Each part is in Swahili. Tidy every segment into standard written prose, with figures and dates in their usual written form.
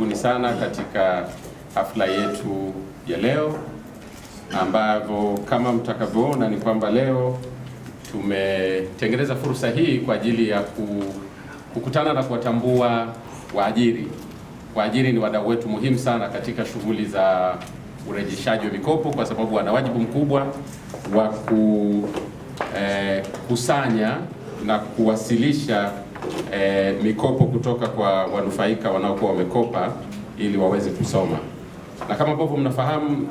karibuni sana katika hafla yetu ya leo, ambavyo kama mtakavyoona ni kwamba leo tumetengeneza fursa hii kwa ajili ya kukutana na kuwatambua waajiri. Waajiri ni wadau wetu muhimu sana katika shughuli za urejeshaji wa mikopo, kwa sababu wana wajibu mkubwa wa kukusanya na kuwasilisha mikopo kutoka kwa wanufaika wanaokuwa wamekopa ili waweze kusoma. Na kama ambavyo mnafahamu,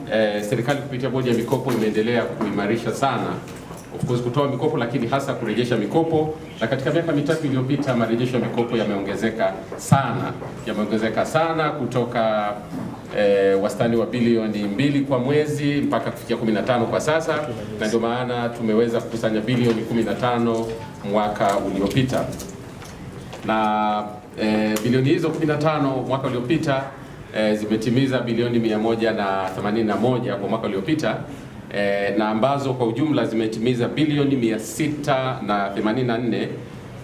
serikali kupitia bodi ya mikopo imeendelea kuimarisha sana of course kutoa mikopo, lakini hasa kurejesha mikopo. Na katika miaka mitatu iliyopita marejesho ya mikopo yameongezeka sana kutoka wastani wa bilioni 2 kwa mwezi mpaka kufikia 15 kwa sasa, na ndio maana tumeweza kukusanya bilioni 15 mwaka uliopita. Na bilioni hizo 15 mwaka uliopita zimetimiza bilioni 181 kwa mwaka uliopita, na ambazo kwa ujumla zimetimiza bilioni 684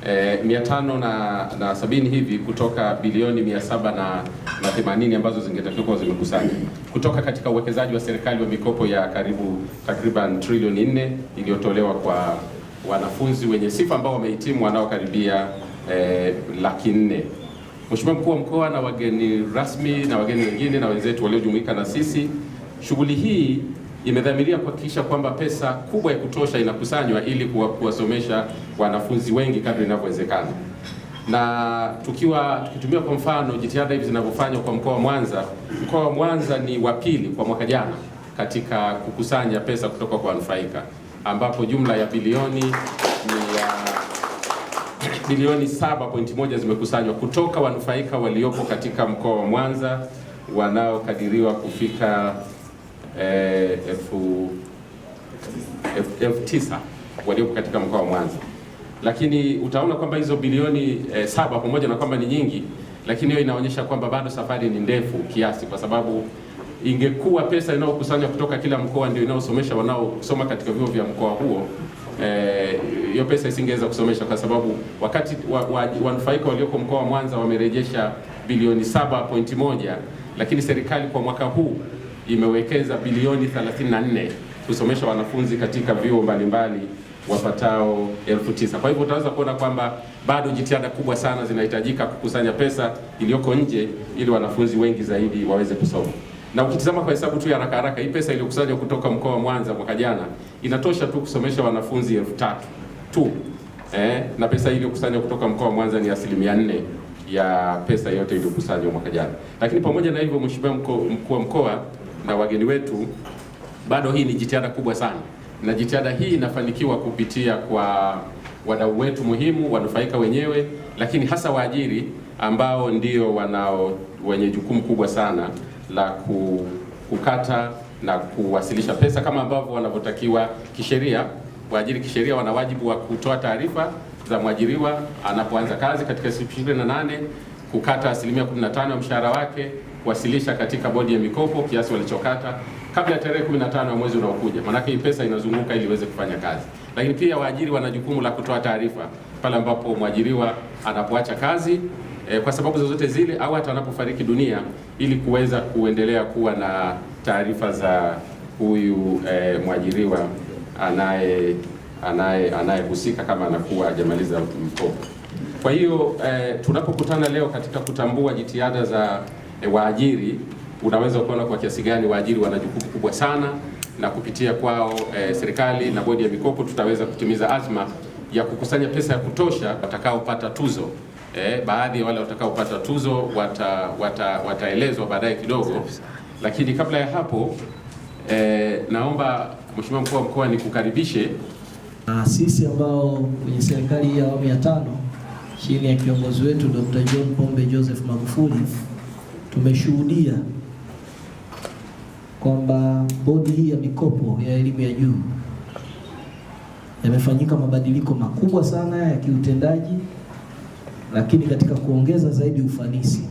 570 hivi kutoka bilioni 780 ambazo zingetakiwa zimekusanya kutoka katika uwekezaji wa serikali wa mikopo ya takriban trilioni 4 iliyotolewa kwa wanafunzi wenye sifa ambao wamehitimu wanaokaribia 400,000. Mheshimiwa Mkuu wa Mkoa na wageni rasmi na wageni wengine na wenzetu waliojumuika na sisi, shughuli hii imedhamiria kuhakikisha kwamba pesa kubwa ya kutosha inakusanywa ili kuwasomesha wanafunzi wengi kadri inavyowezekana. Na tukitumia kwa mfano jitihada hizi zinavyofanywa kwa mkoa wa Mwanza. Mkoa wa Mwanza ni wa pili kwa mwaka jana katika kukusanya pesa kutoka kwa wanufaika, ambapo jumla ya bilioni 7.1 zimekusanywa kutoka wanufaika waliopo katika mkoa wa Mwanza wanaokadiriwa kufika 9,000 waliopo katika mkoa wa Mwanza. Lakini utaona kwamba hizo bilioni 7 pamoja na kwamba ni nyingi, lakini hiyo inaonyesha kwamba bado safari ni ndefu kiasi, kwa sababu ingekuwa pesa inayokusanywa kutoka kila mkoa ndio inayosomesha wanaosoma katika vyuo vya mkoa huo, hiyo pesa isingeweza kusomesha, kwa sababu wakati wanufaika walioko mkoa wa Mwanza wamerejesha bilioni 7.1, lakini serikali kwa mwaka huu imewekeza bilioni 34 kusomesha wanafunzi katika vyuo mbalimbali wapatao 9,000. Kwa hivyo utaweza kuona kwamba bado jitihada kubwa sana zinahitajika kukusanya pesa iliyoko nje ili wanafunzi wengi zaidi waweze kusoma. Na ukitizama kwa hesabu tu ya haraka, hii pesa iliyokusanywa kutoka mkoa wa Mwanza mwaka jana inatosha tu kusomesha wanafunzi 3,000 tu. Na pesa iliyokusanywa kutoka mkoa wa Mwanza ni 4% ya pesa yote iliyokusanywa mwaka jana. Lakini pamoja na hivyo, Mheshimiwa Mkuu wa Mkoa na wageni wetu, bado hii ni jitihada kubwa sana, na jitihada hii inafanikiwa kupitia kwa wadau wetu muhimu, wanufaika wenyewe, lakini hasa waajiri ambao ndio wenye jukumu kubwa sana la kukata na kuwasilisha pesa kama ambavyo wanavyotakiwa kisheria. Waajiri kisheria wana wajibu wa kutoa taarifa za mwajiriwa anapoanza kazi katika siku 28, kukata 15% ya mshahara wake, kuwasilisha katika bodi ya mikopo kiasi walichokata kabla ya tarehe 15 ya mwezi unaokuja. Maana hii pesa inazunguka ili iweze kufanya kazi. Lakini pia waajiri wana jukumu la kutoa taarifa pale ambapo mwajiriwa anapoacha kazi kwa sababu zozote zile, au hata anapofariki dunia, ili kuweza kuendelea kuwa na taarifa za huyu mwajiriwa anayehusika kama anakuwa hajamaliza mkopo. Kwa hiyo tunapokutana leo katika kutambua jitihada za waajiri, unaweza kuona kwa kiasi gani waajiri wana jukumu kubwa sana, na kupitia kwao serikali na bodi ya mikopo tutaweza kutimiza azma ya kukusanya pesa ya kutosha watakaopata tuzo. Baadhi ya wale watakaopata tuzo wataelezwa baadaye kidogo, lakini kabla ya hapo naomba Mheshimiwa Mkuu wa Mkoa nikukaribishe. Sisi ambao kwenye serikali ya awamu ya 5 chini ya kiongozi wetu Dr. John Pombe Joseph Magufuli tumeshuhudia kwamba bodi hii ya mikopo ya elimu ya juu yamefanyika mabadiliko makubwa sana ya kiutendaji, lakini katika kuongeza zaidi ufanisi.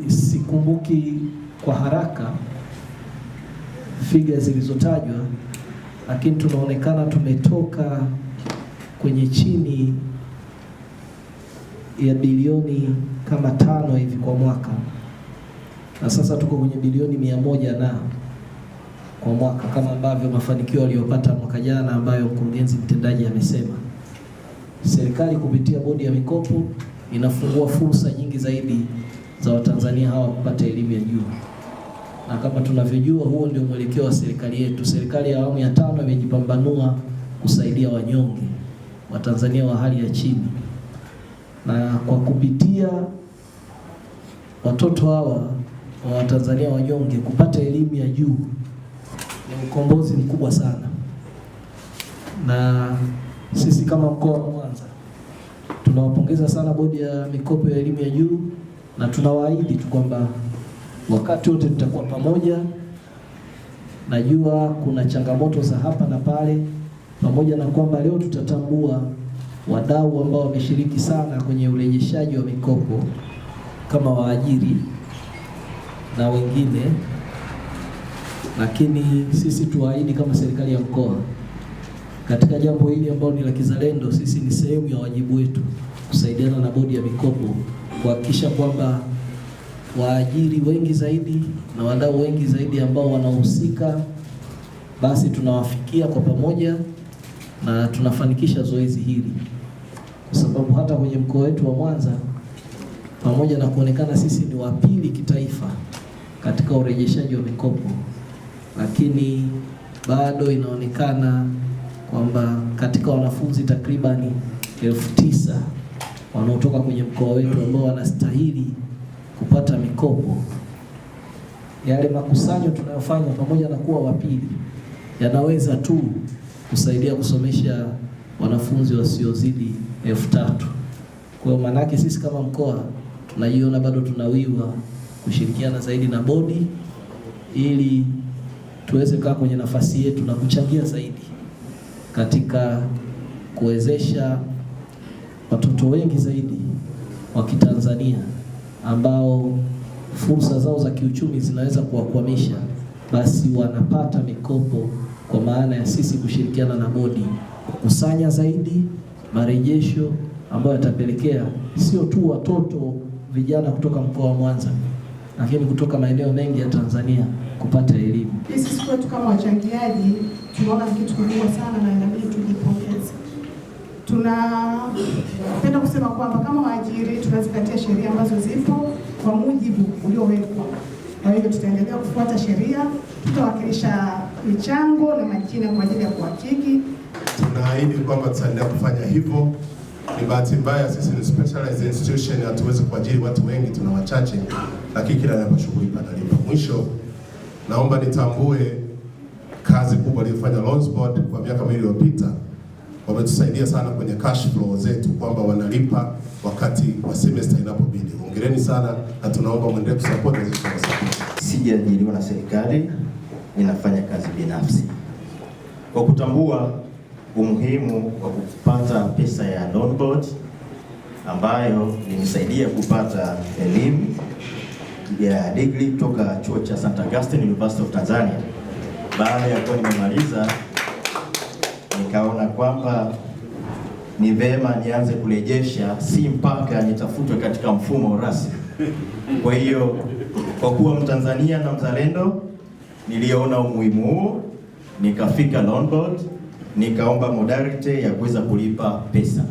Sikumbuki kwa haraka figa zilizotajwa, lakini tunaonekana tumetoka kwenye chini ya bilioni kama 5 hivi kwa mwaka, na sasa tuko kwenye bilioni 100 na kwa mwaka, kama ambavyo mafanikio aliyopata mwaka jana ambayo mkurugenzi mtendaji amesema. Serikali kupitia bodi ya mikopo inafungua fursa nyingi zaidi za Watanzania hawa kupata elimu ya juu, na kama tunavyojua huo ndio mwelekeo wa serikali yetu. Serikali ya awamu ya 5 imejipambanua kusaidia wanyonge, Watanzania wa hali ya chini, na kwa kupitia watoto hawa wa Watanzania wanyonge kupata elimu ya juu ni ukombozi mkubwa sana. Na sisi kama mkoa wa Mwanza tunawapongeza sana bodi ya mikopo ya elimu ya juu, na tunawaahidi tu kwamba wakati wote tutakuwa pamoja. Najua kuna changamoto za hapa na pale, pamoja na kwamba leo tutatambua wadau ambao wameshiriki sana kwenye urejeshaji wa mikopo kama waajiri na wengine, lakini sisi tuahidi kama serikali ya mkoa katika jambo hili ambalo ni la kizalendo, sisi ni sehemu ya wajibu wetu kusaidiana na bodi ya mikopo kuhakikisha kwamba waajiri wengi zaidi na wadau wengi zaidi ambao wanahusika basi tunawafikia kwa pamoja na tunafanikisha zoezi hili, kwa sababu hata kwenye mkoa wetu wa Mwanza, pamoja na kuonekana sisi ni wa pili kitaifa katika urejeshaji wa mikopo, lakini bado inaonekana kwamba katika wanafunzi takribani 9,000 wanaotoka kwenye mkoa wetu ambao wanastahili kupata mikopo, yale makusanyo tunayofanya pamoja na kuwa wa pili yanaweza tu kusaidia kusomesha wanafunzi wasiozidi 3,000. Kwa hiyo manake sisi kama mkoa tunajiona bado tunawiwa kushirikiana zaidi na bodi ili tuweze kaa kwenye nafasi yetu na kuchangia zaidi katika kuwezesha watoto wengi zaidi wa Kitanzania ambao fursa zao za kiuchumi zinaweza kuwakwamisha, basi wanapata mikopo, kwa maana ya sisi kushirikiana na bodi kukusanya zaidi marejesho ambayo yatapelekea sio tu watoto vijana kutoka mkoa wa Mwanza, lakini kutoka maeneo mengi ya Tanzania kupata elimu. Sisi kwetu kama wachangiaji tunaona kitu kikubwa sana na inabidi tujipongeze. Tunapenda kusema kwamba kama waajiri tunazingatia sheria ambazo zipo kwa mujibu uliowekwa. Kwa hivyo tutaendelea kufuata sheria, tutawakilisha michango na majina kwa ajili ya kuhakiki. Tunaahidi kwamba tutaendelea kufanya hivyo. Ni bahati mbaya sisi ni specialized institution, hatuwezi kuajiri watu wengi, tuna wachache, lakini kila ninaposhughuli panalipa. Mwisho, naomba nitambue kazi kubwa aliyofanya Loans Board kwa miaka 2 iliyopita. Wametusaidia sana kwenye cash flow zetu kwamba wanalipa wakati wa semester inapobidi. Hongereni sana na tunaomba muendelee kusupport hizo support. Sijaajiriwa na serikali, ninafanya kazi binafsi. Kwa kutambua umuhimu wa kupata pesa ya Loan Board ambayo ilinisaidia kupata elimu ya degree kutoka chuo cha St. Augustine University of Tanzania. Baada ya kuwa nimemaliza, nikaona kwamba ni vema nianze kurejesha, si mpaka nitafutwe katika mfumo rasmi. Kwa hiyo kwa kuwa Mtanzania na mzalendo, niliona umuhimu huu, nikafika Loan Board, nikaomba modality ya kuweza kulipa pesa.